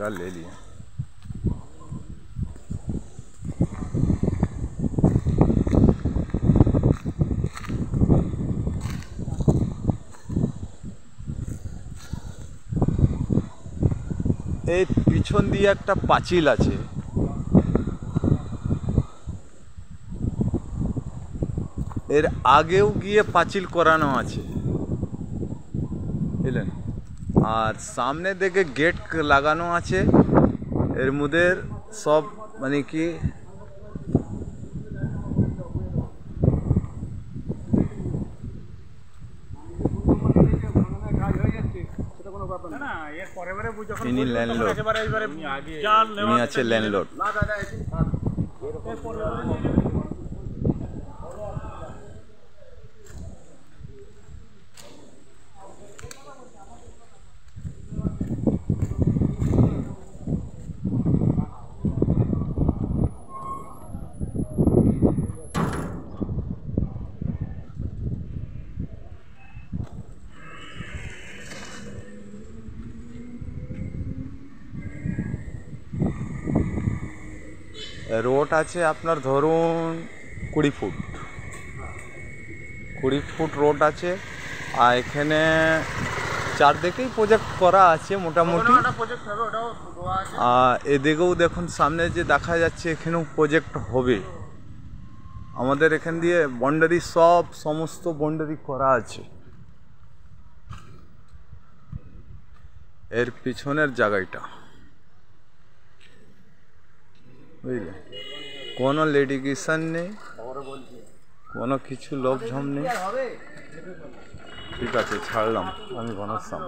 पूरा ले लिया। এই পিছন দিয়ে একটা পাঁচিল আছে, এর আগেও গিয়ে পাঁচিল করানো আছে বুঝলেন, আর সামনে দিকে গেট লাগানো আছে। এর মধ্যে সব মানে কি ইনি ল্যান্ডলর্ড, ইনি আছে ল্যান্ডলর্ড। রোড আছে আপনার ধরুন 20 ফুট, 20 ফুট রোড আছে। আর এখানে চারদিকেই প্রজেক্ট করা আছে মোটামুটি। আর এদিকেও দেখুন সামনে যে দেখা যাচ্ছে এখানেও প্রজেক্ট হবে। আমাদের এখান দিয়ে বাউন্ডারি সমস্ত বাউন্ডারি করা আছে। এর পিছনের জায়গাটা বুঝলে, কোনো লিটিগেশন নেই, কোনো কিছু লোকঝম নেই। ঠিক আছে, ছাড়লাম আমি ঘনশ্যাম।